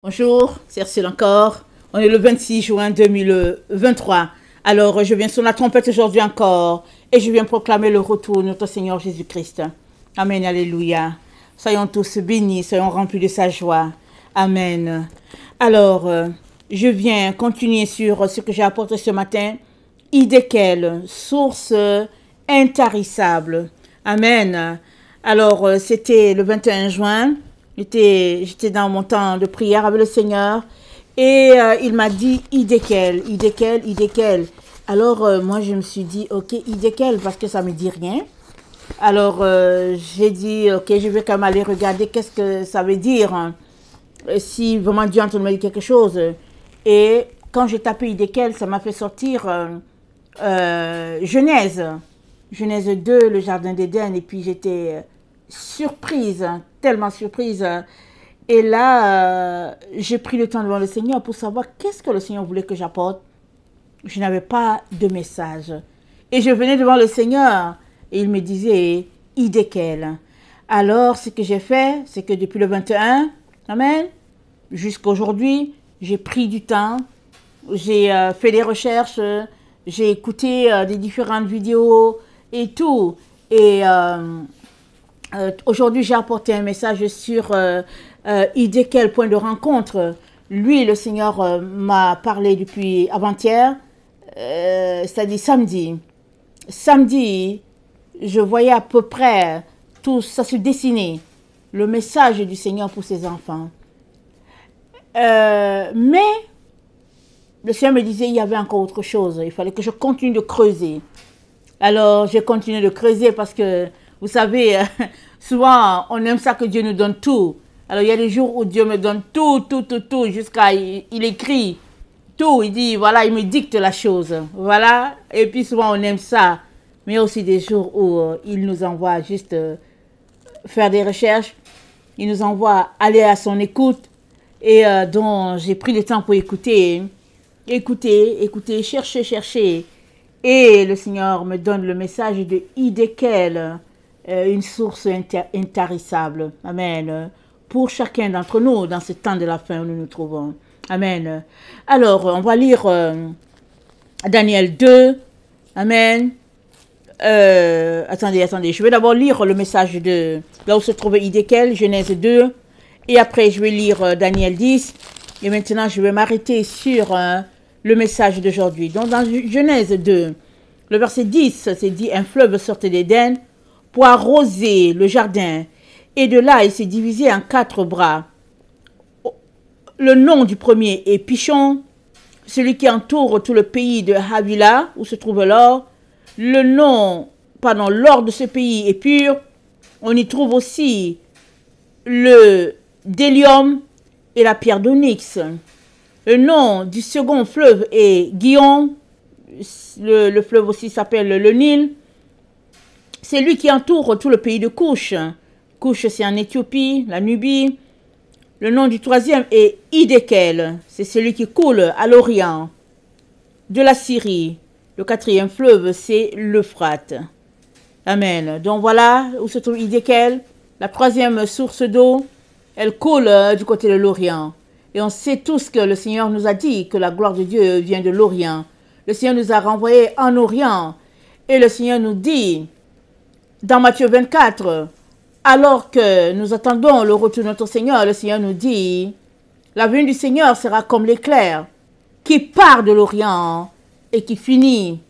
Bonjour, c'est Ursule encore. On est le 26 juin 2023. Alors, je viens sur la trompette aujourd'hui encore et je viens proclamer le retour de notre Seigneur Jésus-Christ. Amen, alléluia. Soyons tous bénis, soyons remplis de sa joie. Amen. Alors, je viens continuer sur ce que j'ai apporté ce matin. Idéquel, source intarissable. Amen. Alors, c'était le 21 juin. J'étais dans mon temps de prière avec le Seigneur et il m'a dit Idéquel. Alors moi je me suis dit ok Idéquel parce que ça me dit rien. Alors j'ai dit ok je vais quand même aller regarder qu'est-ce que ça veut dire hein, si vraiment Dieu est en train de me dire quelque chose. Et quand j'ai tapé Idéquel ça m'a fait sortir Genèse 2, le jardin d'Éden, et puis j'étais surprise, tellement surprise. Et là, j'ai pris le temps devant le Seigneur pour savoir qu'est-ce que le Seigneur voulait que j'apporte. Je n'avais pas de message. Et je venais devant le Seigneur et il me disait, Idéquel. Alors, ce que j'ai fait, c'est que depuis le 21, amen, jusqu'à aujourd'hui, j'ai pris du temps, j'ai fait des recherches, j'ai écouté des différentes vidéos et tout. Et aujourd'hui, j'ai apporté un message sur Idéquel, point de rencontre. Lui, le Seigneur m'a parlé depuis avant-hier, c'est-à-dire samedi. Samedi, je voyais à peu près tout ça se dessiner, le message du Seigneur pour ses enfants. Mais le Seigneur me disait il y avait encore autre chose, il fallait que je continue de creuser. Alors, j'ai continué de creuser parce que vous savez, souvent, on aime ça que Dieu nous donne tout. Alors, il y a des jours où Dieu me donne tout, jusqu'à, il écrit tout. Il dit, voilà, il me dicte la chose. Voilà. Et puis, souvent, on aime ça. Mais il y a aussi des jours où il nous envoie juste faire des recherches. Il nous envoie aller à son écoute. Et donc, j'ai pris le temps pour écouter, chercher. Et le Seigneur me donne le message de Idéquel. Une source intarissable. Amen. Pour chacun d'entre nous, dans ce temps de la fin où nous nous trouvons. Amen. Alors, on va lire Daniel 2. Amen. Attendez. Je vais d'abord lire le message de là où se trouve Idéquel, Genèse 2. Et après, je vais lire Daniel 10. Et maintenant, je vais m'arrêter sur le message d'aujourd'hui. Donc, dans Genèse 2, le verset 10, c'est dit, un fleuve sortait d'Éden pour arroser le jardin. Et de là, il s'est divisé en 4 bras. Le nom du premier est Pishon, celui qui entoure tout le pays de Havila, où se trouve l'or. L'or de ce pays est pur. On y trouve aussi le délium et la pierre d'onyx. Le nom du second fleuve est Gihon. Le fleuve aussi s'appelle le Nil. C'est lui qui entoure tout le pays de Couche. Couche, c'est en Éthiopie, la Nubie. Le nom du troisième est Idéquel. C'est celui qui coule à l'Orient de la Syrie. Le quatrième fleuve, c'est l'Euphrate. Amen. Donc voilà où se trouve Idéquel. La troisième source d'eau, elle coule du côté de l'Orient. Et on sait tous que le Seigneur nous a dit que la gloire de Dieu vient de l'Orient. Le Seigneur nous a renvoyés en Orient. Et le Seigneur nous dit, dans Matthieu 24, alors que nous attendons le retour de notre Seigneur, le Seigneur nous dit, la venue du Seigneur sera comme l'éclair qui part de l'Orient et qui finit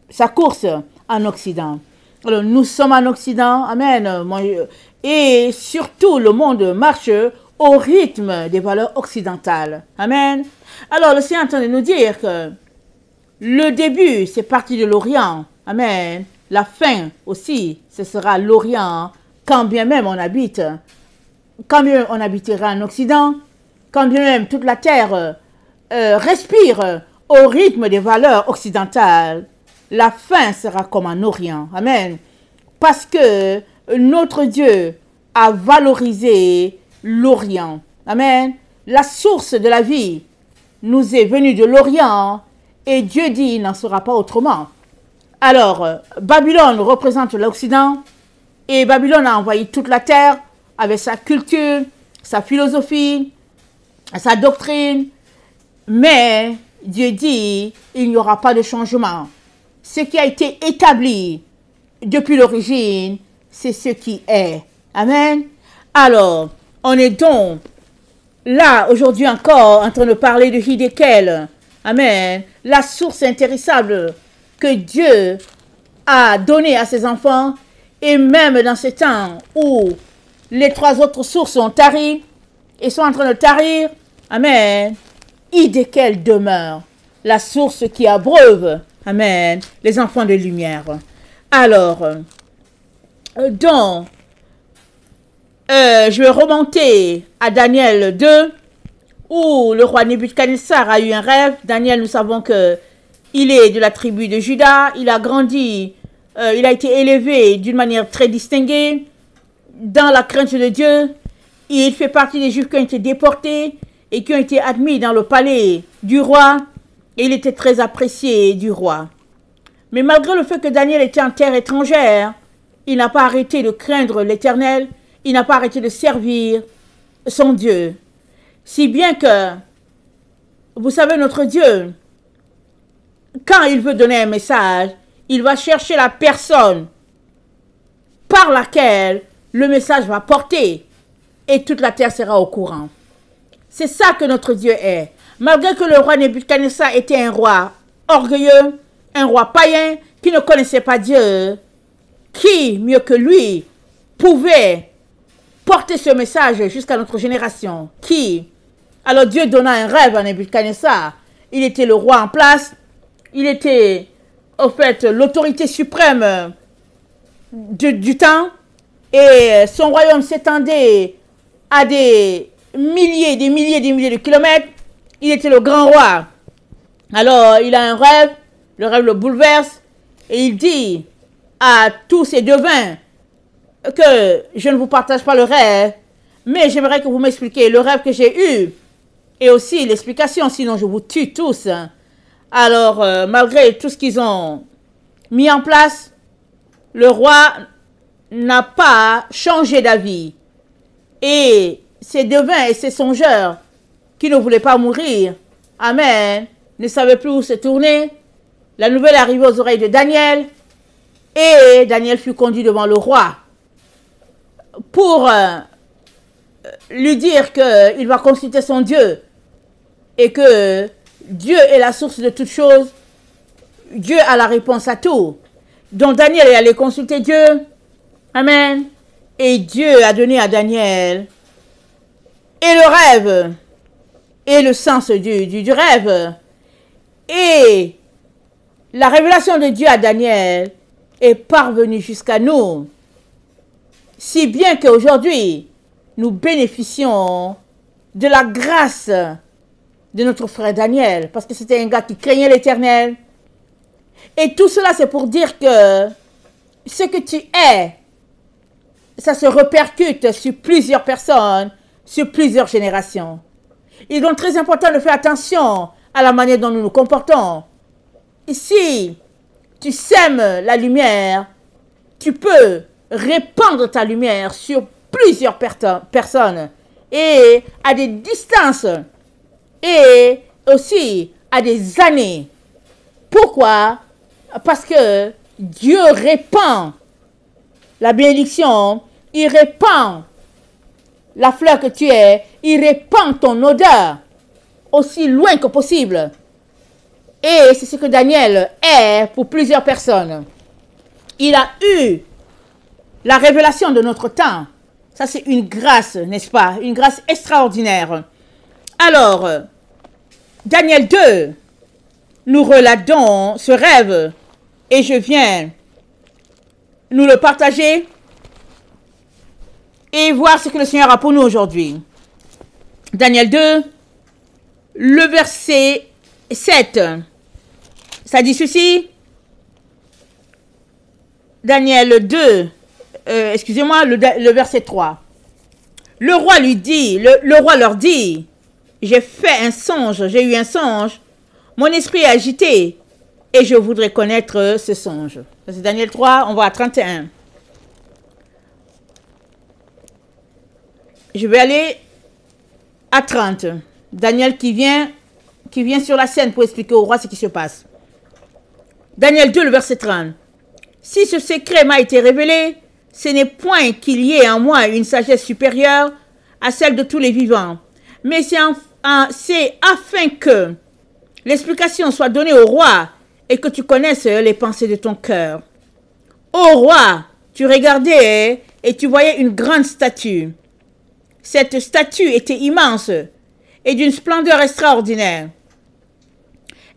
sa course en Occident. Alors nous sommes en Occident, amen, et surtout le monde marche au rythme des valeurs occidentales, amen. Alors le Seigneur est en train de nous dire que le début, c'est parti de l'Orient, amen. La fin aussi, ce sera l'Orient, quand bien même on habite, quand bien on habitera en Occident, quand bien même toute la terre respire au rythme des valeurs occidentales, la fin sera comme en Orient. Amen. Parce que notre Dieu a valorisé l'Orient. Amen. La source de la vie nous est venue de l'Orient et Dieu dit il n'en sera pas autrement. Alors, Babylone représente l'Occident et Babylone a envahi toute la terre avec sa culture, sa philosophie, à sa doctrine, mais Dieu dit, il n'y aura pas de changement. Ce qui a été établi depuis l'origine, c'est ce qui est. Amen. Alors, on est donc là, aujourd'hui encore, en train de parler de Hiddekel. Amen. La source intéressable que Dieu a donnée à ses enfants. Et même dans ce temps où les trois autres sources ont tari et sont en train de tarir. Amen. Hiddekel demeure. La source qui abreuve. Amen. Les enfants de lumière. Alors, donc, je vais remonter à Daniel 2, où le roi Nebuchadnezzar a eu un rêve. Daniel, nous savons que il est de la tribu de Juda. Il a grandi, il a été élevé d'une manière très distinguée dans la crainte de Dieu. Il fait partie des Juifs qui ont été déportés et qui ont été admis dans le palais du roi. Et il était très apprécié du roi. Mais malgré le fait que Daniel était en terre étrangère, il n'a pas arrêté de craindre l'Éternel. Il n'a pas arrêté de servir son Dieu. Si bien que, vous savez, notre Dieu, quand il veut donner un message, il va chercher la personne par laquelle le message va porter. Et toute la terre sera au courant. C'est ça que notre Dieu est. Malgré que le roi Nebuchadnezzar était un roi orgueilleux, un roi païen qui ne connaissait pas Dieu, qui, mieux que lui, pouvait porter ce message jusqu'à notre génération. Qui? Alors Dieu donna un rêve à Nebuchadnezzar. Il était le roi en place. Il était, au fait, l'autorité suprême du temps. Et son royaume s'étendait à des milliers de kilomètres. Il était le grand roi. Alors, il a un rêve. Le rêve le bouleverse. Et il dit à tous ses devins que je ne vous partage pas le rêve, mais j'aimerais que vous m'expliquiez le rêve que j'ai eu et aussi l'explication, sinon je vous tue tous. Alors, malgré tout ce qu'ils ont mis en place, le roi n'a pas changé d'avis. Et ces devins et ces songeurs qui ne voulaient pas mourir, amen, ne savaient plus où se tourner. La nouvelle est arrivée aux oreilles de Daniel et Daniel fut conduit devant le roi pour lui dire qu'il va consulter son Dieu et que Dieu est la source de toutes choses. Dieu a la réponse à tout. Donc Daniel est allé consulter Dieu. Amen. Et Dieu a donné à Daniel et le rêve et le sens du rêve. Et la révélation de Dieu à Daniel est parvenue jusqu'à nous. Si bien qu'aujourd'hui, nous bénéficions de la grâce de notre frère Daniel. Parce que c'était un gars qui craignait l'Éternel. Et tout cela, c'est pour dire que ce que tu es, ça se répercute sur plusieurs personnes, sur plusieurs générations. Il est donc très important de faire attention à la manière dont nous nous comportons. Si tu sèmes la lumière, tu peux répandre ta lumière sur plusieurs personnes et à des distances et aussi à des années. Pourquoi? Parce que Dieu répand la bénédiction, il répand la fleur que tu es, il répand ton odeur aussi loin que possible. Et c'est ce que Daniel est pour plusieurs personnes. Il a eu la révélation de notre temps. Ça, c'est une grâce, n'est-ce pas? Une grâce extraordinaire. Alors, Daniel 2, nous relatons ce rêve et je viens nous le partager et voir ce que le Seigneur a pour nous aujourd'hui. Daniel 2, le verset 7. Ça dit ceci. Daniel 2, excusez-moi, le verset 3. Le roi lui dit, le roi leur dit, j'ai fait un songe, j'ai eu un songe, mon esprit est agité et je voudrais connaître ce songe. C'est Daniel 3, on va à 31. Je vais aller à 30. Daniel qui vient sur la scène pour expliquer au roi ce qui se passe. Daniel 2, le verset 30. Si ce secret m'a été révélé, ce n'est point qu'il y ait en moi une sagesse supérieure à celle de tous les vivants, mais c'est afin que l'explication soit donnée au roi et que tu connaisses les pensées de ton cœur. Ô roi, tu regardais et tu voyais une grande statue. Cette statue était immense et d'une splendeur extraordinaire.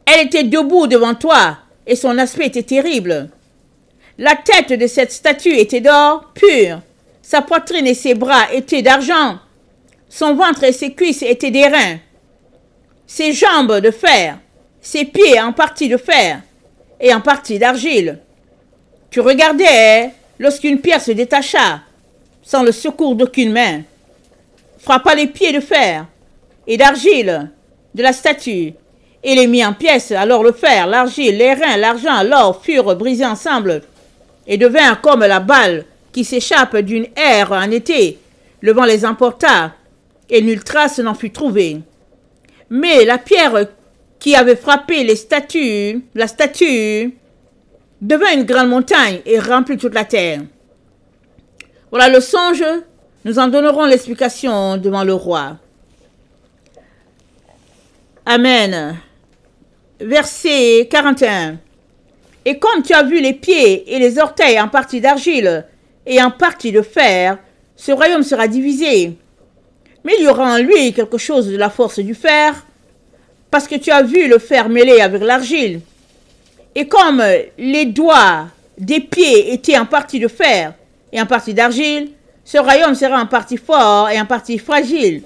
Elle était debout devant toi et son aspect était terrible. La tête de cette statue était d'or pur, sa poitrine et ses bras étaient d'argent, son ventre et ses cuisses étaient d'airain, ses jambes de fer, ses pieds en partie de fer et en partie d'argile. Tu regardais lorsqu'une pierre se détacha, sans le secours d'aucune main, frappa les pieds de fer et d'argile de la statue et les mit en pièces. Alors le fer, l'argile, l'airain, l'argent, l'or furent brisés ensemble et devinrent comme la balle qui s'échappe d'une aire en été. Le vent les emporta et nulle trace n'en fut trouvée. Mais la pierre qui avait frappé la statue, devint une grande montagne et remplit toute la terre. Voilà le songe, nous en donnerons l'explication devant le roi. Amen. Verset 41. Et comme tu as vu les pieds et les orteils en partie d'argile et en partie de fer, ce royaume sera divisé. Mais il y aura en lui quelque chose de la force du fer, parce que tu as vu le fer mêlé avec l'argile. Et comme les doigts des pieds étaient en partie de fer et en partie d'argile, ce royaume sera en partie fort et en partie fragile.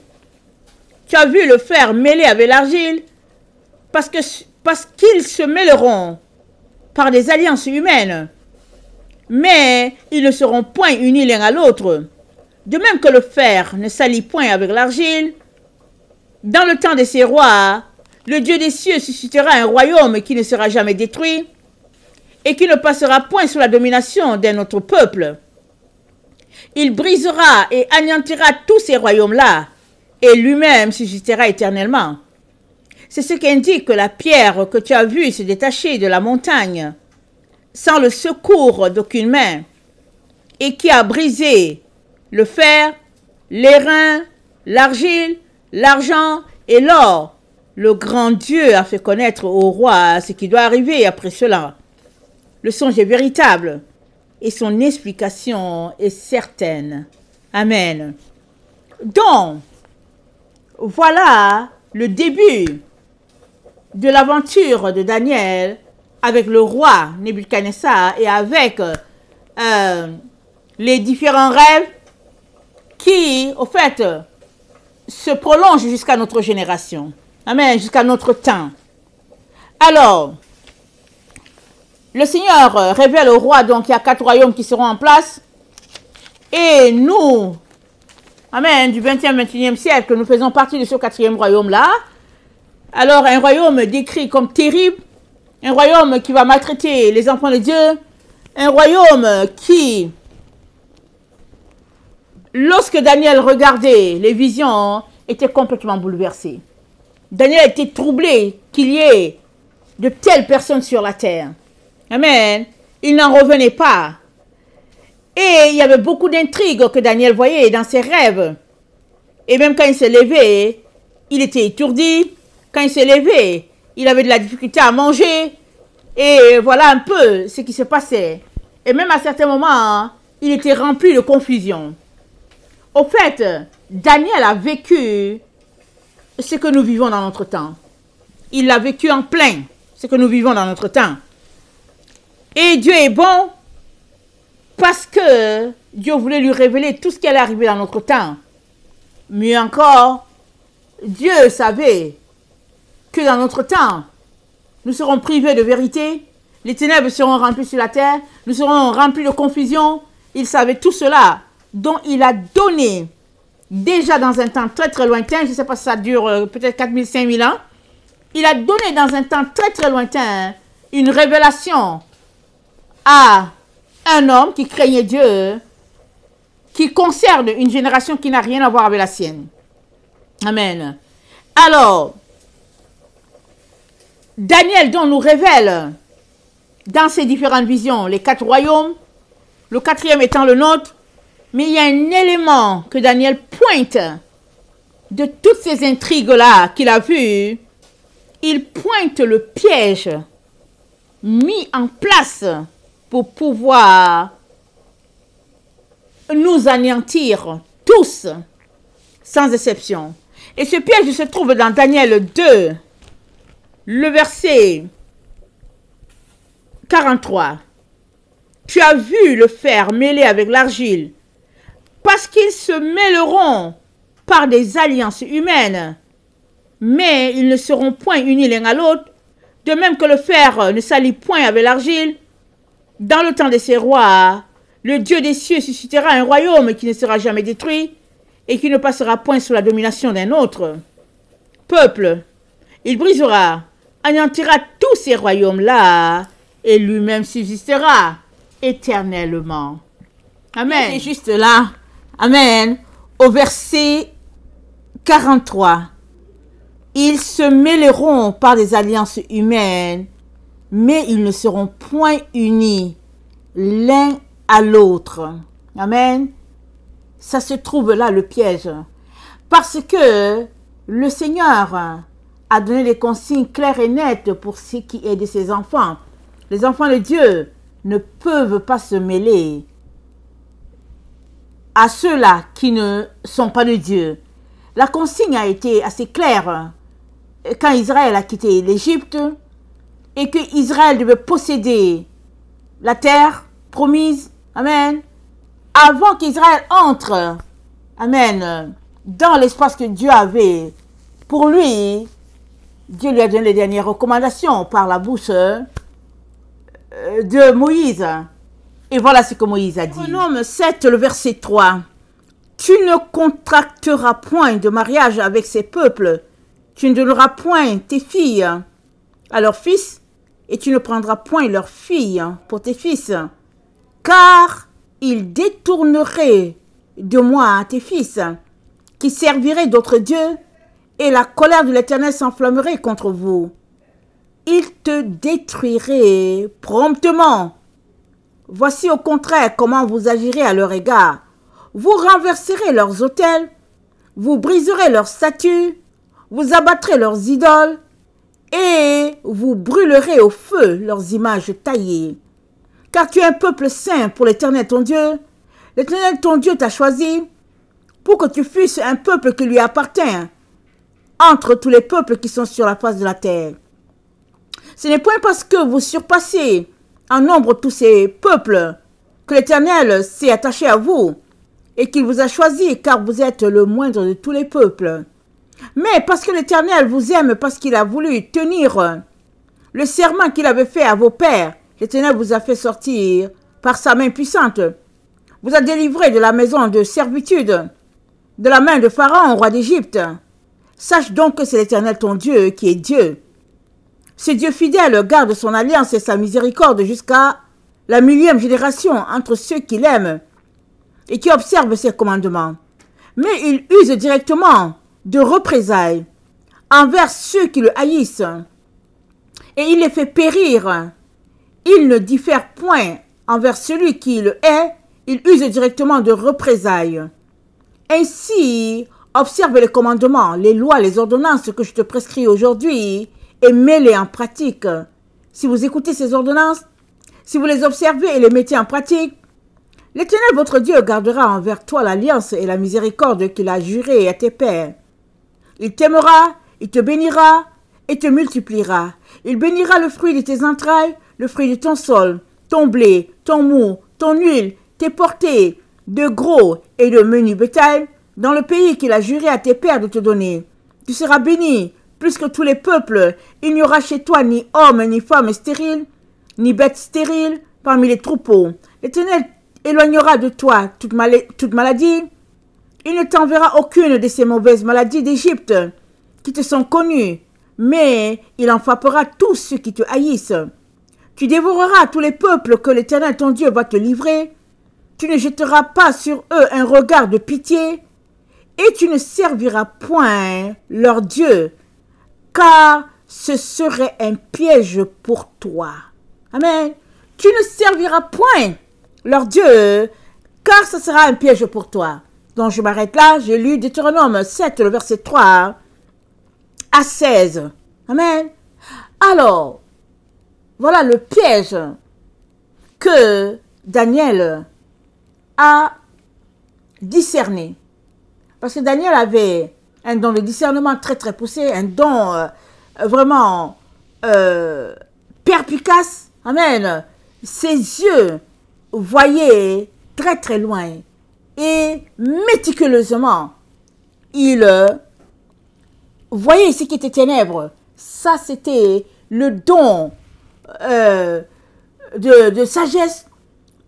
Tu as vu le fer mêlé avec l'argile, parce qu'ils se mêleront par des alliances humaines, mais ils ne seront point unis l'un à l'autre. De même que le fer ne s'allie point avec l'argile, dans le temps de ces rois, le Dieu des cieux suscitera un royaume qui ne sera jamais détruit et qui ne passera point sous la domination d'un autre peuple. Il brisera et anéantira tous ces royaumes-là et lui-même suscitera éternellement. C'est ce qu'indique la pierre que tu as vue se détacher de la montagne sans le secours d'aucune main et qui a brisé le fer, l'airain, l'argile, l'argent et l'or. Le grand Dieu a fait connaître au roi ce qui doit arriver après cela. Le songe est véritable et son explication est certaine. Amen. Donc, voilà le début de l'aventure de Daniel avec le roi Nebuchadnezzar et avec les différents rêves qui, au fait, se prolongent jusqu'à notre génération. Amen, jusqu'à notre temps. Alors, le Seigneur révèle au roi, donc il y a 4 royaumes qui seront en place. Et nous, amen, du 20e, 21e siècle, nous faisons partie de ce 4e royaume-là. Alors, un royaume décrit comme terrible, un royaume qui va maltraiter les enfants de Dieu, un royaume qui, lorsque Daniel regardait les visions, était complètement bouleversé. Daniel était troublé qu'il y ait de telles personnes sur la terre. Amen. Il n'en revenait pas. Et il y avait beaucoup d'intrigues que Daniel voyait dans ses rêves. Et même quand il s'est levé, il était étourdi. Quand il s'est levé, il avait de la difficulté à manger. Et voilà un peu ce qui se passait. Et même à certains moments, il était rempli de confusion. Au fait, Daniel a vécu ce que nous vivons dans notre temps. Il l'a vécu en plein, ce que nous vivons dans notre temps. Et Dieu est bon parce que Dieu voulait lui révéler tout ce qui allait arriver dans notre temps. Mieux encore, Dieu savait que dans notre temps, nous serons privés de vérité, les ténèbres seront remplies sur la terre, nous serons remplis de confusion. Il savait tout cela, dont il a donné déjà dans un temps très très lointain, je ne sais pas si ça dure peut-être 4000, 5000 ans, il a donné dans un temps très très lointain une révélation à un homme qui craignait Dieu, qui concerne une génération qui n'a rien à voir avec la sienne. Amen. Alors, Daniel donc nous révèle dans ses différentes visions les 4 royaumes, le 4e étant le nôtre, mais il y a un élément que Daniel pointe de toutes ces intrigues-là qu'il a vues. Il pointe le piège mis en place pour pouvoir nous anéantir tous, sans exception. Et ce piège se trouve dans Daniel 2, le verset 43. Tu as vu le fer mêlé avec l'argile, parce qu'ils se mêleront par des alliances humaines, mais ils ne seront point unis l'un à l'autre, de même que le fer ne s'allie point avec l'argile. Dans le temps de ces rois, le Dieu des cieux suscitera un royaume qui ne sera jamais détruit et qui ne passera point sous la domination d'un autre peuple. Il brisera, anéantira tous ces royaumes-là et lui-même subsistera éternellement. Amen. C'est juste là. Amen. Au verset 43. Ils se mêleront par des alliances humaines, mais ils ne seront point unis l'un à l'autre. Amen. Ça se trouve là, le piège. Parce que le Seigneur a donné des consignes claires et nettes pour ce qui est de ses enfants. Les enfants de Dieu ne peuvent pas se mêler à ceux-là qui ne sont pas de Dieu. La consigne a été assez claire quand Israël a quitté l'Égypte et que Israël devait posséder la terre promise. Amen. Avant qu'Israël entre, amen, dans l'espace que Dieu avait pour lui, Dieu lui a donné les dernières recommandations par la bouche de Moïse. Et voilà ce que Moïse a dit. Deutéronome 7, le verset 3. Tu ne contracteras point de mariage avec ces peuples. Tu ne donneras point tes filles à leurs fils, et tu ne prendras point leurs filles pour tes fils, car ils détourneraient de moi tes fils, qui serviraient d'autres dieux, et la colère de l'Éternel s'enflammerait contre vous. Ils te détruiraient promptement. Voici au contraire comment vous agirez à leur égard. Vous renverserez leurs autels, vous briserez leurs statues, vous abattrez leurs idoles, et vous brûlerez au feu leurs images taillées. Car tu es un peuple saint pour l'Éternel ton Dieu. L'Éternel ton Dieu t'a choisi pour que tu fusses un peuple qui lui appartient entre tous les peuples qui sont sur la face de la terre. Ce n'est point parce que vous surpassez en nombre tous ces peuples que l'Éternel s'est attaché à vous et qu'il vous a choisi, car vous êtes le moindre de tous les peuples. Mais parce que l'Éternel vous aime, parce qu'il a voulu tenir le serment qu'il avait fait à vos pères, l'Éternel vous a fait sortir par sa main puissante, vous a délivré de la maison de servitude, de la main de Pharaon, roi d'Égypte. Sache donc que c'est l'Éternel ton Dieu qui est Dieu. Ce Dieu fidèle garde son alliance et sa miséricorde jusqu'à la 1000e génération entre ceux qui l'aiment et qui observent ses commandements. Mais il use directement de représailles envers ceux qui le haïssent et il les fait périr. Il ne diffère point envers celui qui le hait, il use directement de représailles. Ainsi, observe les commandements, les lois, les ordonnances que je te prescris aujourd'hui et mets-les en pratique. Si vous écoutez ces ordonnances, si vous les observez et les mettez en pratique, l'Éternel votre Dieu gardera envers toi l'alliance et la miséricorde qu'il a jurée à tes pères. Il t'aimera, il te bénira et te multipliera. Il bénira le fruit de tes entrailles, le fruit de ton sol, ton blé, ton mou, ton huile, tes portées de gros et de menu bétail, dans le pays qu'il a juré à tes pères de te donner. Tu seras béni plus que tous les peuples. Il n'y aura chez toi ni homme ni femme stérile, ni bête stérile parmi les troupeaux. L'Éternel éloignera de toi toute maladie. Il ne t'enverra aucune de ces mauvaises maladies d'Égypte qui te sont connues, mais il en frappera tous ceux qui te haïssent. Tu dévoreras tous les peuples que l'Éternel ton Dieu va te livrer. Tu ne jetteras pas sur eux un regard de pitié. et tu ne serviras point leur Dieu, car ce serait un piège pour toi. Amen. Tu ne serviras point leur Dieu, car ce sera un piège pour toi. Donc je m'arrête là, j'ai lu Deutéronome 7, le verset 3 à 16. Amen. Alors, voilà le piège que Daniel a discerné. Parce que Daniel avait un don de discernement très très poussé, un don vraiment perspicace. Amen. Ses yeux voyaient très très loin et méticuleusement, il voyait ce qui était ténèbres. Ça, c'était le don de sagesse,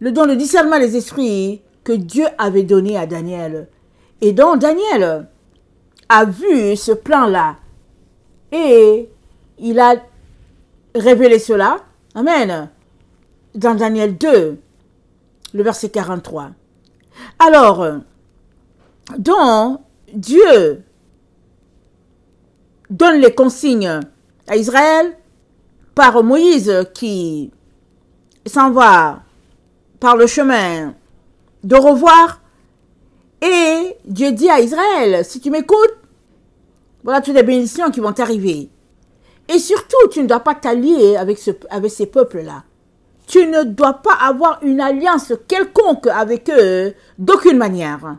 le don de discernement des esprits que Dieu avait donné à Daniel. Et donc, Daniel a vu ce plan-là et il a révélé cela. Amen. Dans Daniel 2, le verset 43. Alors, donc, Dieu donne les consignes à Israël par Moïse qui s'en va par le chemin de revoir. Et Dieu dit à Israël, si tu m'écoutes, voilà toutes les bénédictions qui vont t'arriver. Et surtout, tu ne dois pas t'allier avec ces peuples-là. Tu ne dois pas avoir une alliance quelconque avec eux d'aucune manière.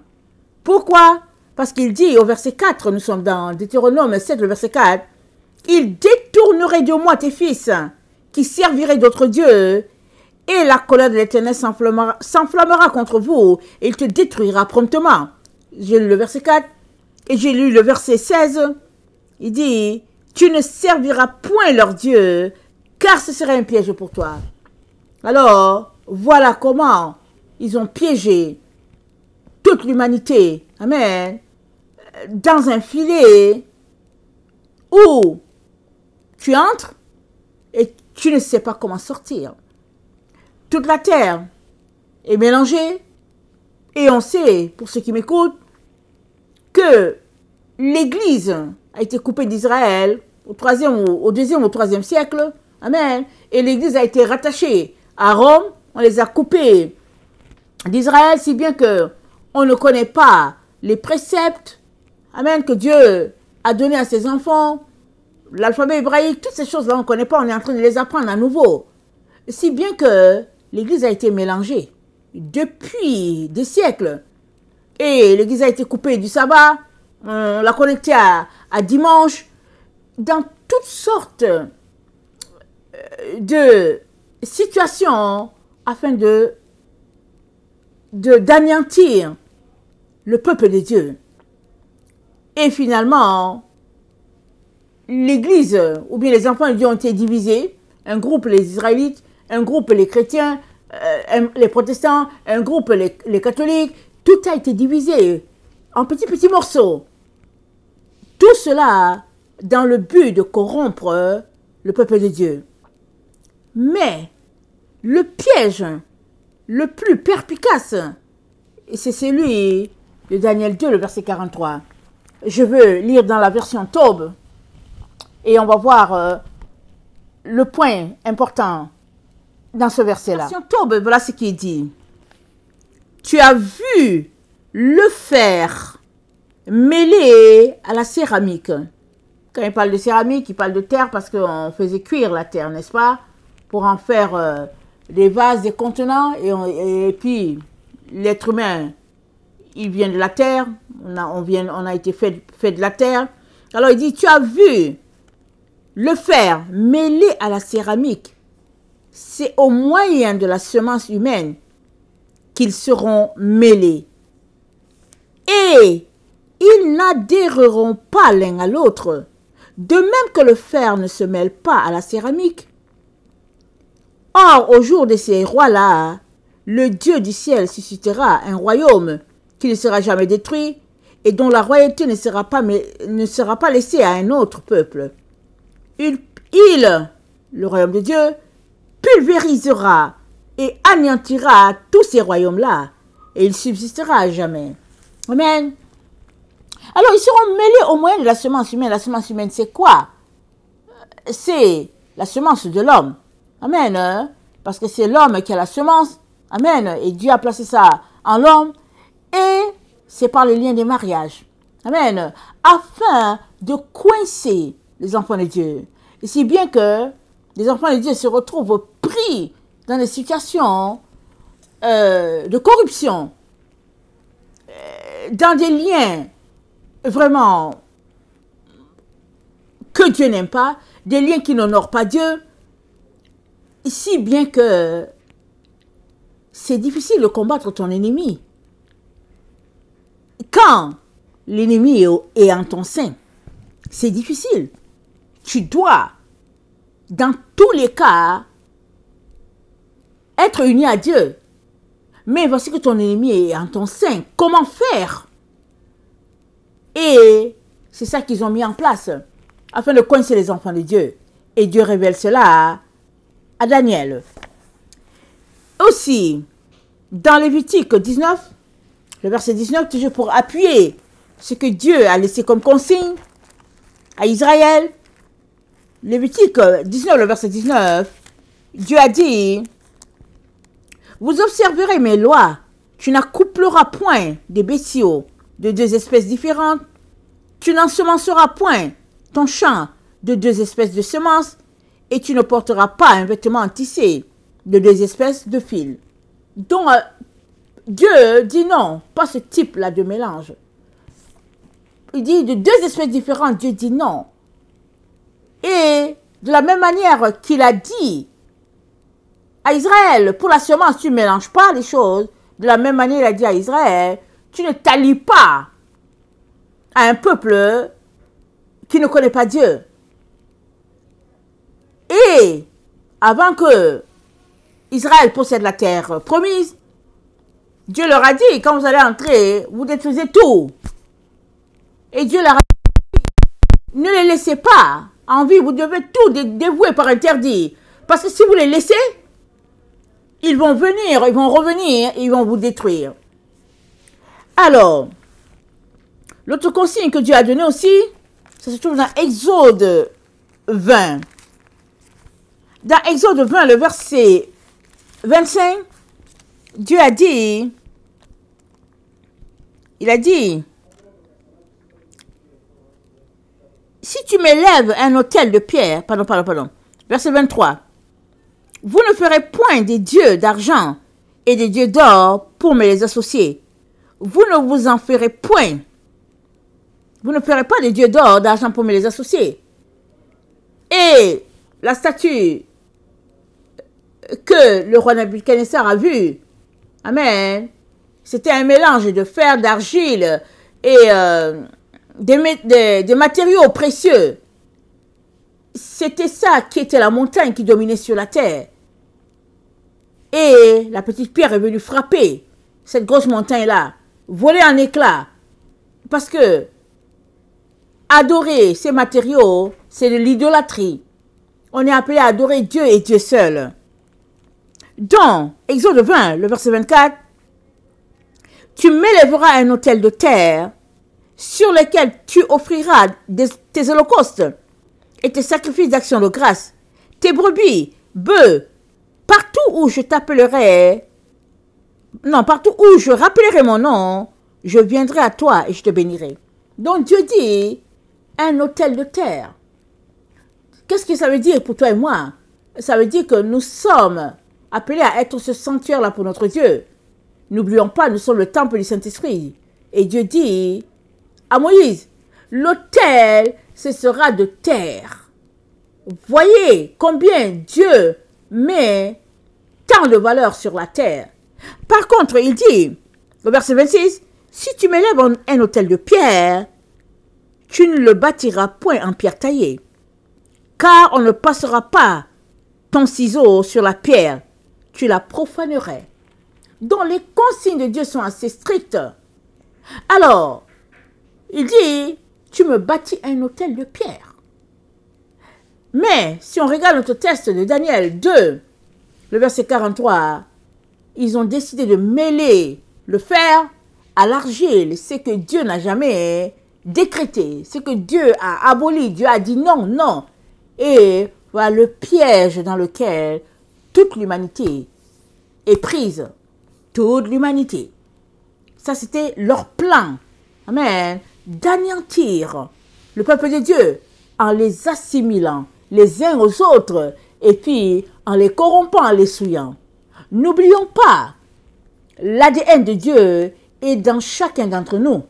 Pourquoi? Parce qu'il dit au verset 4, nous sommes dans Deutéronome 7, le verset 4, « Il détournerait de moi tes fils, qui serviraient d'autres dieux, et la colère de l'Éternel s'enflammera contre vous, et il te détruira promptement. » J'ai lu le verset 4, et j'ai lu le verset 16. Il dit, « Tu ne serviras point leur Dieu, car ce serait un piège pour toi. » Alors, voilà comment ils ont piégé toute l'humanité. Amen. Dans un filet où tu entres et tu ne sais pas comment sortir. Toute la terre est mélangée et on sait, pour ceux qui m'écoutent, que l'Église a été coupée d'Israël au 2e ou 3e siècle. Amen. Et l'Église a été rattachée à Rome. On les a coupés d'Israël, si bien que on ne connaît pas les préceptes, amen, que Dieu a donné à ses enfants, l'alphabet hébraïque, toutes ces choses-là, on ne connaît pas, on est en train de les apprendre à nouveau. Si bien que l'Église a été mélangée depuis des siècles. Et l'Église a été coupée du sabbat, on l'a connectée à dimanche, dans toutes sortes de situations afin d'anéantir le peuple de Dieu. Et finalement, l'Église, ou bien les enfants de Dieu ont été divisés. Un groupe les Israélites, un groupe les chrétiens, les protestants, un groupe les catholiques. Tout a été divisé en petits morceaux. Tout cela dans le but de corrompre le peuple de Dieu. Mais le piège le plus perspicace, c'est celui de Daniel 2, le verset 43. Je veux lire dans la version Taube et on va voir le point important dans ce verset-là. La version Taube, voilà ce qu'il dit. Tu as vu le fer mêlé à la céramique. Quand il parle de céramique, il parle de terre parce qu'on faisait cuire la terre, n'est-ce pas? Pour en faire des vases, des contenants. Et puis, l'être humain, il vient de la terre. On a été fait de la terre. Alors, il dit, tu as vu le fer mêlé à la céramique. C'est au moyen de la semence humaine qu'ils seront mêlés. Et ils n'adhéreront pas l'un à l'autre, de même que le fer ne se mêle pas à la céramique. Or, au jour de ces rois-là, le Dieu du ciel suscitera un royaume qui ne sera jamais détruit et dont la royauté ne sera pas laissée à un autre peuple. Il, le royaume de Dieu, pulvérisera et anéantira tous ces royaumes-là, et il subsistera à jamais. Amen. Alors, ils seront mêlés au moyen de la semence humaine. La semence humaine, c'est quoi? C'est la semence de l'homme. Amen. Parce que c'est l'homme qui a la semence. Amen. Et Dieu a placé ça en l'homme. Et c'est par le lien des mariages. Amen. Afin de coincer les enfants de Dieu. Et si bien que les enfants de Dieu se retrouvent pris dans des situations de corruption, dans des liens vraiment que Dieu n'aime pas, des liens qui n'honorent pas Dieu, si bien que c'est difficile de combattre ton ennemi. Quand l'ennemi est en ton sein, c'est difficile. Tu dois, dans tous les cas, être uni à Dieu. Mais voici que ton ennemi est en ton sein. Comment faire? Et c'est ça qu'ils ont mis en place, afin de coincer les enfants de Dieu. Et Dieu révèle cela à Daniel. Aussi, dans Lévitique 19, le verset 19, toujours pour appuyer ce que Dieu a laissé comme consigne à Israël. Lévitique 19, le verset 19, Dieu a dit, « Vous observerez mes lois, tu n'accoupleras point des bestiaux de deux espèces différentes, tu n'ensemenceras point ton champ de deux espèces de semences, et tu ne porteras pas un vêtement tissé de deux espèces de fils. » Donc, Dieu dit non, pas ce type-là de mélange. Il dit de deux espèces différentes, Dieu dit non. Et de la même manière qu'il a dit à Israël, pour la semence, tu ne mélanges pas les choses. De la même manière, il a dit à Israël, tu ne t'allies pas à un peuple qui ne connaît pas Dieu. Et avant que Israël possède la terre promise, Dieu leur a dit, quand vous allez entrer, vous détruisez tout. Et Dieu leur a dit, ne les laissez pas en vie, vous devez tout dévouer par interdit. Parce que si vous les laissez, ils vont venir, ils vont revenir, et ils vont vous détruire. Alors, l'autre consigne que Dieu a donné aussi, ça se trouve dans Exode 20. Dans Exode 20, le verset 25, Dieu a dit, il a dit, si tu m'élèves un autel de pierre, pardon, verset 23, vous ne ferez point des dieux d'argent et des dieux d'or pour me les associer. Vous ne vous en ferez point. Vous ne ferez pas des dieux d'or, d'argent pour me les associer. Et la statue que le roi Nabuchodonosor a vue, amen, c'était un mélange de fer, d'argile et des matériaux précieux. C'était ça qui était la montagne qui dominait sur la terre. Et la petite pierre est venue frapper cette grosse montagne-là, voler en éclats. Parce que adorer ces matériaux, c'est de l'idolâtrie. On est appelé à adorer Dieu et Dieu seul. Dans Exode 20, le verset 24, tu m'élèveras un autel de terre sur lequel tu offriras tes holocaustes et tes sacrifices d'action de grâce, tes brebis, bœufs, partout où je rappellerai mon nom, je viendrai à toi et je te bénirai. Donc Dieu dit, un autel de terre. Qu'est-ce que ça veut dire pour toi et moi? Ça veut dire que nous sommes appelés à être ce sanctuaire-là pour notre Dieu. N'oublions pas, nous sommes le temple du Saint-Esprit. Et Dieu dit à Moïse, l'autel, ce sera de terre. Voyez combien Dieu met tant de valeur sur la terre. Par contre, il dit, au verset 26, si tu m'élèves un autel de pierre, tu ne le bâtiras point en pierre taillée, car on ne passera pas ton ciseau sur la pierre, tu la profanerais. Donc les consignes de Dieu sont assez strictes. Alors, il dit, tu me bâtis un autel de pierre. Mais, si on regarde notre texte de Daniel 2, le verset 43, ils ont décidé de mêler le fer à l'argile, ce que Dieu n'a jamais décrété, ce que Dieu a aboli, Dieu a dit non, non. Et voilà le piège dans lequel toute l'humanité est prise. Toute l'humanité. Ça, c'était leur plan. Amen. D'anéantir le peuple de Dieu en les assimilant les uns aux autres et puis en les corrompant, en les souillant. N'oublions pas, l'ADN de Dieu est dans chacun d'entre nous.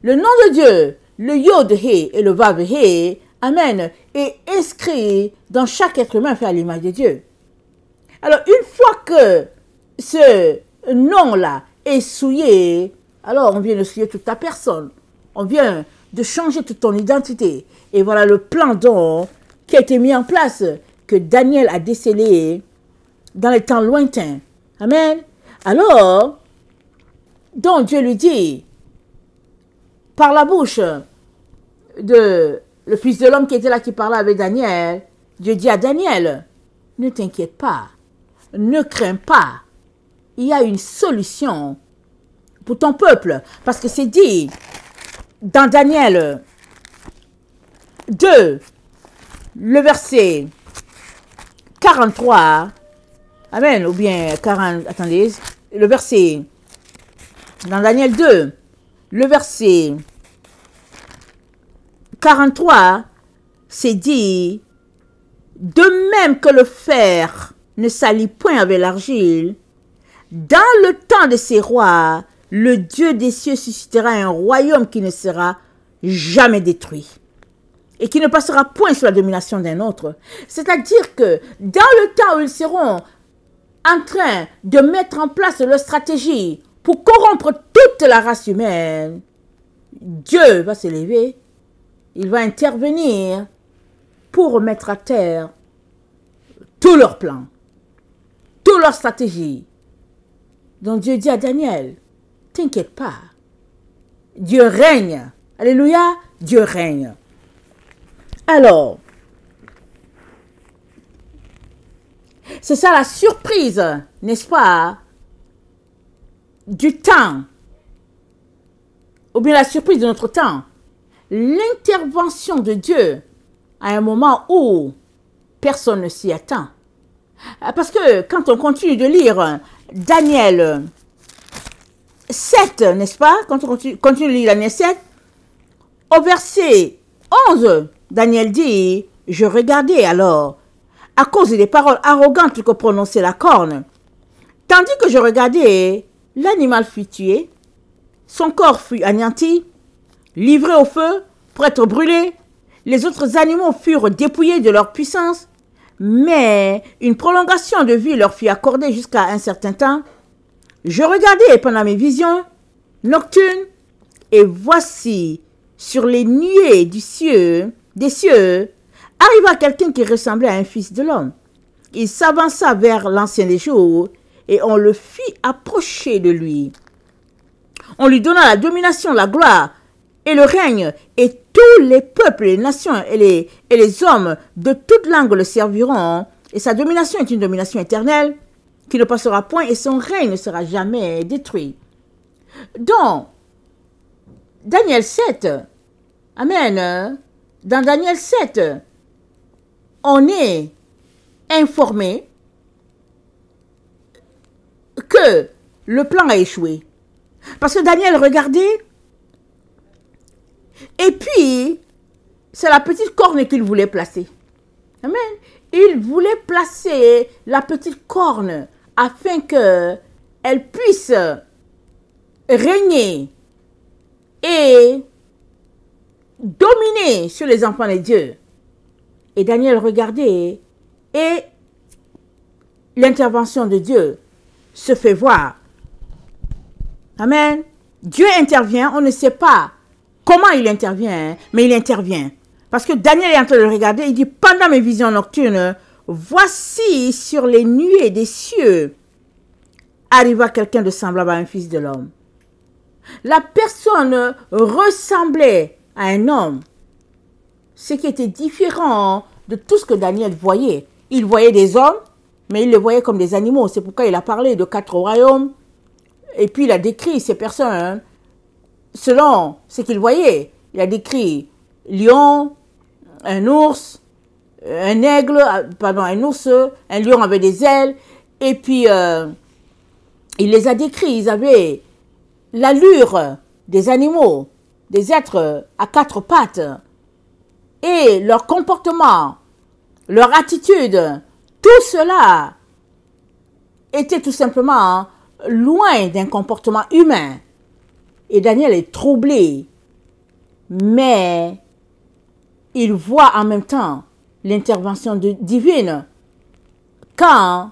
Le nom de Dieu, le Yod-Hé et le Vav-Hé, Amen, est inscrit dans chaque être humain fait à l'image de Dieu. Alors, une fois que ce nom-là est souillé, alors on vient de souiller toute ta personne. On vient de changer toute ton identité. Et voilà le plan donc qui a été mis en place, que Daniel a décelé dans les temps lointains. Amen. Alors, donc Dieu lui dit, par la bouche de le fils de l'homme qui était là, qui parlait avec Daniel, Dieu dit à Daniel, ne t'inquiète pas, ne crains pas, il y a une solution pour ton peuple. Parce que c'est dit dans Daniel 2, le verset 43, Amen, ou bien 40, attendez, le verset, dans Daniel 2, le verset 43, c'est dit, de même que le fer ne s'allie point avec l'argile, dans le temps de ces rois, le Dieu des cieux suscitera un royaume qui ne sera jamais détruit et qui ne passera point sous la domination d'un autre. C'est-à-dire que dans le temps où ils seront en train de mettre en place leur stratégie pour corrompre toute la race humaine, Dieu va s'élever, il va intervenir pour remettre à terre tous leurs plans, toutes leurs stratégies. Donc Dieu dit à Daniel, t'inquiète pas, Dieu règne. Alléluia, Dieu règne. Alors, c'est ça la surprise, n'est-ce pas, du temps, ou bien la surprise de notre temps. L'intervention de Dieu à un moment où personne ne s'y attend. Parce que quand on continue de lire Daniel 7, n'est-ce pas? Quand on continue de lire Daniel 7, au verset 11, Daniel dit, je regardais alors, à cause des paroles arrogantes que prononçait la corne. Tandis que je regardais, l'animal fut tué, son corps fut anéanti, livré au feu pour être brûlé. Les autres animaux furent dépouillés de leur puissance, mais une prolongation de vie leur fut accordée jusqu'à un certain temps. Je regardais pendant mes visions nocturnes, et voici, sur les nuées des cieux, arriva quelqu'un qui ressemblait à un fils de l'homme. Il s'avança vers l'ancien des jours, et on le fit approcher de lui. On lui donna la domination, la gloire et le règne, et tous les peuples, les nations et les hommes de toute langue le serviront. Et sa domination est une domination éternelle qui ne passera point, et son règne ne sera jamais détruit. Donc, Daniel 7, Amen, dans Daniel 7, on est informé que le plan a échoué. Parce que Daniel regardait, et puis, c'est la petite corne qu'il voulait placer. Amen. Il voulait placer la petite corne afin qu'elle puisse régner et dominer sur les enfants de Dieu. Et Daniel regardait, et l'intervention de Dieu se fait voir. Amen. Dieu intervient, on ne sait pas comment il intervient, mais il intervient. Parce que Daniel est en train de le regarder, il dit, pendant mes visions nocturnes, voici sur les nuées des cieux, arriva quelqu'un de semblable à un fils de l'homme. La personne ressemblait à un homme, ce qui était différent de tout ce que Daniel voyait. Il voyait des hommes, mais il les voyait comme des animaux. C'est pourquoi il a parlé de 4 royaumes. Et puis il a décrit ces personnes selon ce qu'il voyait. il a décrit lion, un ours, un aigle, pardon, un ours, un lion avec des ailes. Et puis, il les a décrits. Ils avaient l'allure des animaux, des êtres à quatre pattes. Et leur comportement, leur attitude, tout cela était tout simplement loin d'un comportement humain. Et Daniel est troublé. Mais il voit en même temps l'intervention divine. Quand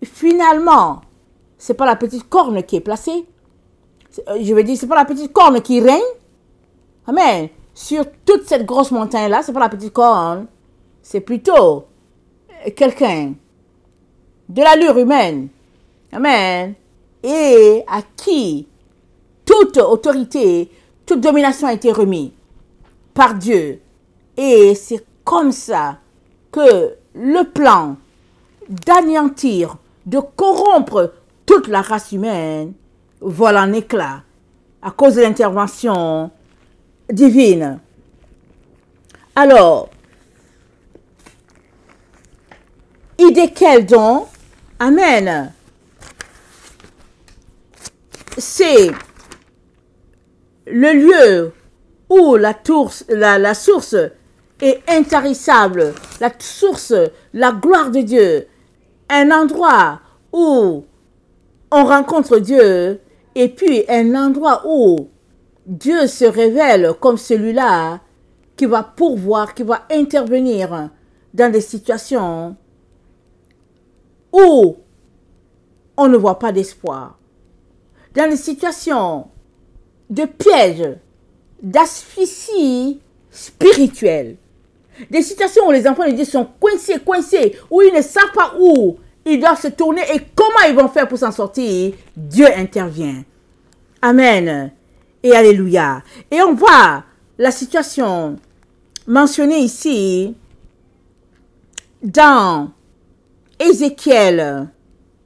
finalement, c'est pas la petite corne qui est placée. Je veux dire, c'est pas la petite corne qui règne. Amen. Sur toute cette grosse montagne-là, c'est pas la petite corne. C'est plutôt quelqu'un de l'allure humaine. Amen. Et à qui toute autorité, toute domination a été remise par Dieu. Et c'est comme ça que le plan d'anéantir, de corrompre toute la race humaine vole en éclats à cause de l'intervention divine. Alors, Idékel donc, amen, c'est le lieu où la source est intarissable, la source, la gloire de Dieu, un endroit où on rencontre Dieu et puis un endroit où Dieu se révèle comme celui-là qui va pourvoir, qui va intervenir dans des situations où on ne voit pas d'espoir, dans des situations de piège, d'asphyxie spirituelle, des situations où les enfants de Dieu sont coincés, où ils ne savent pas où ils doivent se tourner et comment ils vont faire pour s'en sortir. Dieu intervient. Amen et alléluia. Et on voit la situation mentionnée ici dans Ézéchiel.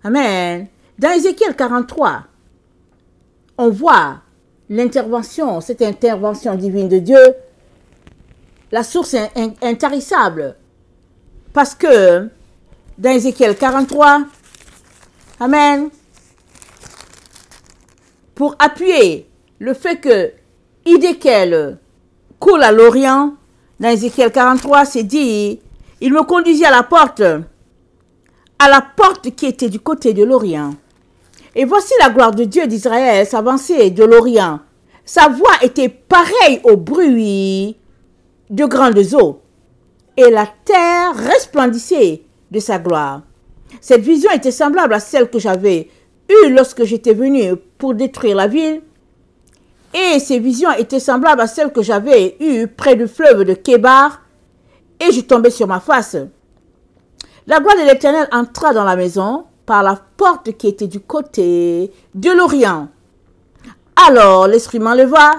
Amen. Dans Ézéchiel 43, on voit l'intervention, cette intervention divine de Dieu. La source est intarissable. Parce que dans Ézéchiel 43, amen, pour appuyer le fait que Idékel coule à l'Orient, dans Ézéchiel 43, c'est dit, il me conduisit à la porte qui était du côté de l'Orient. Et voici la gloire de Dieu d'Israël s'avancer de l'Orient. Sa voix était pareille au bruit de grandes eaux, et la terre resplendissait de sa gloire. Cette vision était semblable à celle que j'avais eue lorsque j'étais venu pour détruire la ville, et ces visions étaient semblables à celles que j'avais eues près du fleuve de Kébar, et je tombais sur ma face. La gloire de l'Éternel entra dans la maison par la porte qui était du côté de l'Orient. Alors l'Esprit m'enleva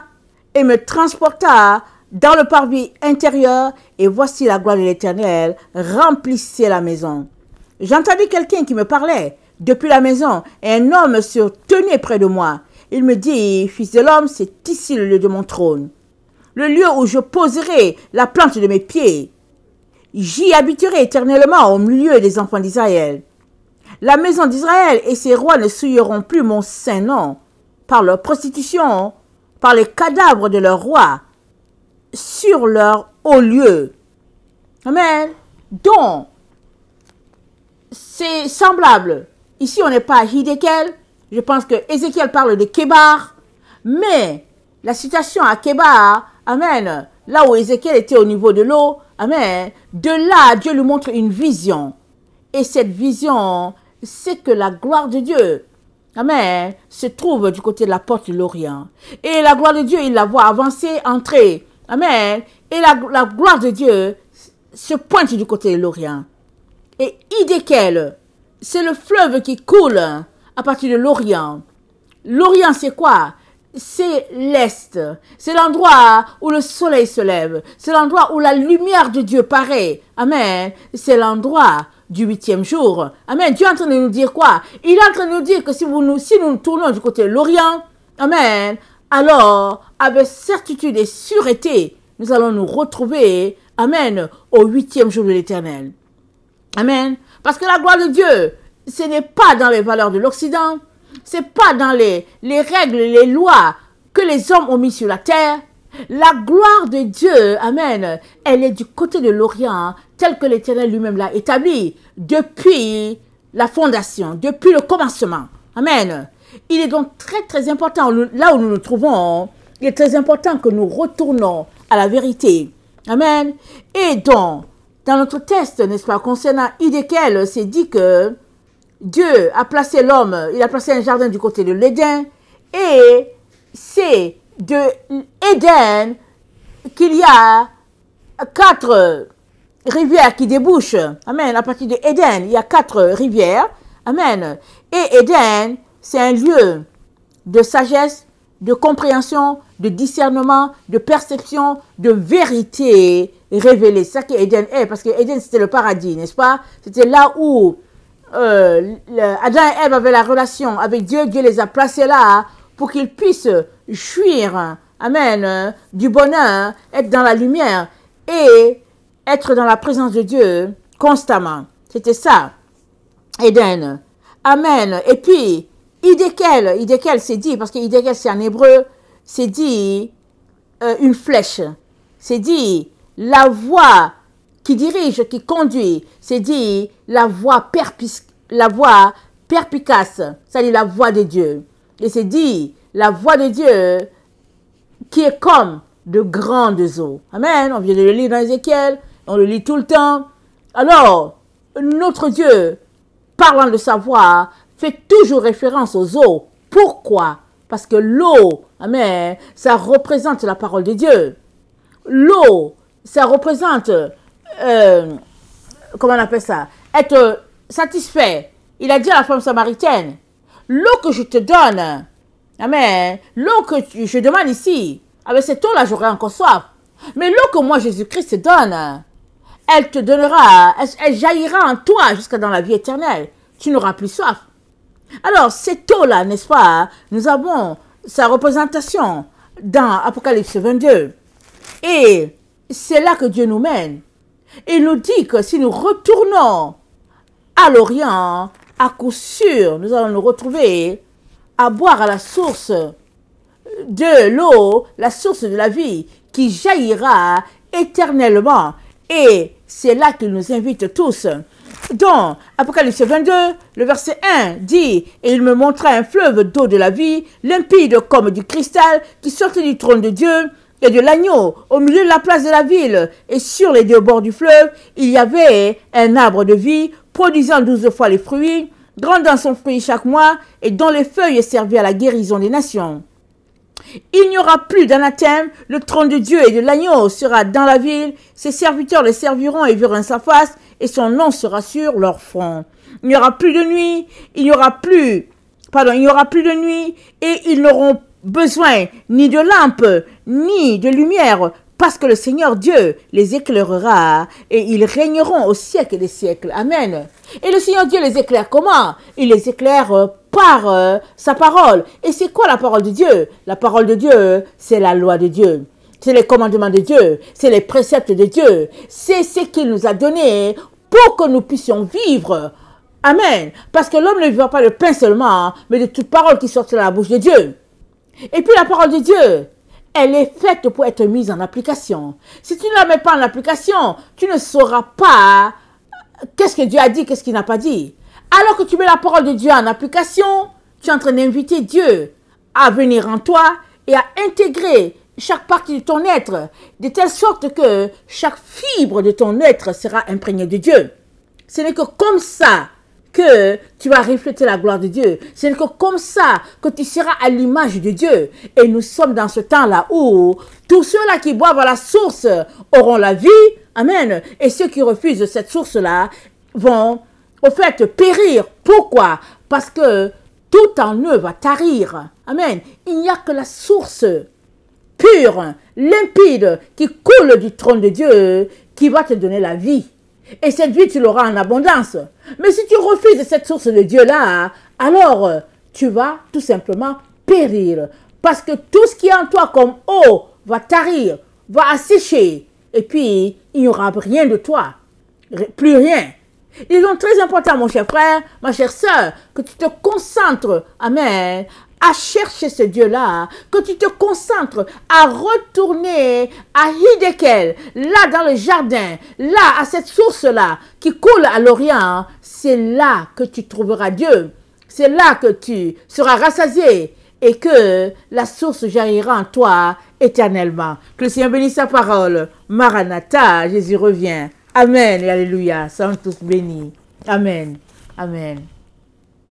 et me transporta dans le parvis intérieur, et voici la gloire de l'Éternel remplissait la maison. J'entendis quelqu'un qui me parlait depuis la maison, et un homme se tenait près de moi. Il me dit, fils de l'homme, c'est ici le lieu de mon trône, le lieu où je poserai la plante de mes pieds. J'y habiterai éternellement au milieu des enfants d'Israël. La maison d'Israël et ses rois ne souilleront plus mon saint nom par leur prostitution, par les cadavres de leurs rois, sur leur haut lieu. Amen. Donc, c'est semblable. Ici, on n'est pas à Hidékel. Je pense que Ézéchiel parle de Kébar. Mais la situation à Kébar, amen, là où Ézéchiel était au niveau de l'eau, amen, de là, Dieu lui montre une vision. Et cette vision, c'est que la gloire de Dieu, amen, se trouve du côté de la porte de l'Orient. Et la gloire de Dieu, il la voit avancer, entrer. Amen. Et la gloire de Dieu se pointe du côté de l'Orient. Et Hidékel, c'est le fleuve qui coule à partir de l'Orient. L'Orient, c'est quoi? C'est l'Est. C'est l'endroit où le soleil se lève. C'est l'endroit où la lumière de Dieu paraît. Amen. C'est l'endroit du 8e jour. Amen. Dieu est en train de nous dire quoi? Il est en train de nous dire que si nous nous tournons du côté de l'Orient, amen, alors, avec certitude et sûreté, nous allons nous retrouver, amen, au 8e jour de l'Éternel. Amen. Parce que la gloire de Dieu, ce n'est pas dans les valeurs de l'Occident, ce n'est pas dans les règles, les lois que les hommes ont mis sur la terre. La gloire de Dieu, amen, elle est du côté de l'Orient, tel que l'Éternel lui-même l'a établi depuis la fondation, depuis le commencement. Amen. Il est donc très très important, là où nous nous trouvons, il est très important que nous retournons à la vérité. Amen. Et donc, dans notre texte, n'est-ce pas, concernant Ézéchiel, c'est dit que Dieu a placé l'homme, il a placé un jardin du côté de l'Éden, et c'est de Éden qu'il y a 4 rivières qui débouchent. Amen. À partir de Éden, il y a 4 rivières. Amen. Et Éden, c'est un lieu de sagesse, de compréhension, de discernement, de perception, de vérité révélée. C'est ça qu'Éden est, parce que Éden, c'était le paradis, n'est-ce pas? C'était là où Adam et Ève avaient la relation avec Dieu. Dieu les a placés là pour qu'ils puissent jouir, amen, du bonheur, être dans la lumière et être dans la présence de Dieu constamment. C'était ça, Éden. Amen. Et puis, Ézéchiel, c'est dit, parce que Ézéchiel, c'est en hébreu, c'est dit une flèche. C'est dit la voie qui dirige, qui conduit. C'est dit la voie perspicace, c'est-à-dire la voie de Dieu. Et c'est dit la voie de Dieu qui est comme de grandes eaux. Amen. On vient de le lire dans Ézéchiel, on le lit tout le temps. Alors, notre Dieu, parlant de sa voix, fait toujours référence aux eaux. Pourquoi? Parce que l'eau, amen, ça représente la parole de Dieu. L'eau, ça représente, comment on appelle ça? Être satisfait. Il a dit à la femme samaritaine, l'eau que je te donne, amen, l'eau que je demande ici, avec cette eau-là, j'aurai encore soif. Mais l'eau que moi, Jésus-Christ, te donne, elle te donnera, elle jaillira en toi jusqu'à dans la vie éternelle. Tu n'auras plus soif. Alors, cette eau-là, n'est-ce pas, nous avons sa représentation dans Apocalypse 22. Et c'est là que Dieu nous mène. Il nous dit que si nous retournons à l'Orient, à coup sûr, nous allons nous retrouver à boire à la source de l'eau, la source de la vie, qui jaillira éternellement. Et c'est là qu'il nous invite tous. Donc, Apocalypse 22, le verset 1 dit « Et il me montra un fleuve d'eau de la vie, limpide comme du cristal, qui sortait du trône de Dieu et de l'agneau, au milieu de la place de la ville. Et sur les 2 bords du fleuve, il y avait un arbre de vie, produisant 12 fois les fruits, grand dans son fruit chaque mois, et dont les feuilles servaient à la guérison des nations. Il n'y aura plus d'anathème, le trône de Dieu et de l'agneau sera dans la ville, ses serviteurs le serviront et verront sa face, et son nom sera sur leur front. Il n'y aura plus de nuit, il n'y aura plus de nuit, et ils n'auront besoin ni de lampe, ni de lumière, parce que le Seigneur Dieu les éclairera, et ils régneront au siècle des siècles. Amen. Et le Seigneur Dieu les éclaire comment? Il les éclaire par sa parole. Et c'est quoi la parole de Dieu? La parole de Dieu, c'est la loi de Dieu. C'est les commandements de Dieu. C'est les préceptes de Dieu. C'est ce qu'il nous a donné pour que nous puissions vivre. Amen. Parce que l'homme ne vivra pas de pain seulement, mais de toute parole qui sort de la bouche de Dieu. Et puis la parole de Dieu, elle est faite pour être mise en application. Si tu ne la mets pas en application, tu ne sauras pas qu'est-ce que Dieu a dit, qu'est-ce qu'il n'a pas dit. Alors que tu mets la parole de Dieu en application, tu es en train d'inviter Dieu à venir en toi et à intégrer chaque partie de ton être, de telle sorte que chaque fibre de ton être sera imprégnée de Dieu. Ce n'est que comme ça que tu vas refléter la gloire de Dieu. Ce n'est que comme ça que tu seras à l'image de Dieu. Et nous sommes dans ce temps-là où tous ceux-là qui boivent à la source auront la vie. Amen. Et ceux qui refusent cette source-là vont, au fait, périr. Pourquoi? Parce que tout en eux va tarir. Amen. Il n'y a que la source pure, limpide, qui coule du trône de Dieu, qui va te donner la vie. Et cette vie, tu l'auras en abondance. Mais si tu refuses cette source de Dieu-là, alors tu vas tout simplement périr. Parce que tout ce qui est en toi comme eau va tarir, va assécher. Et puis, il n'y aura rien de toi. Plus rien. Il est donc très important, mon cher frère, ma chère sœur, que tu te concentres, amen, à chercher ce Dieu-là, que tu te concentres à retourner à Hidekel, là dans le jardin, là à cette source-là qui coule à l'Orient. C'est là que tu trouveras Dieu. C'est là que tu seras rassasié et que la source jaillira en toi éternellement. Que le Seigneur bénisse sa parole. Maranatha, Jésus revient. Amen et alléluia. Soyons tous bénis. Amen. Amen.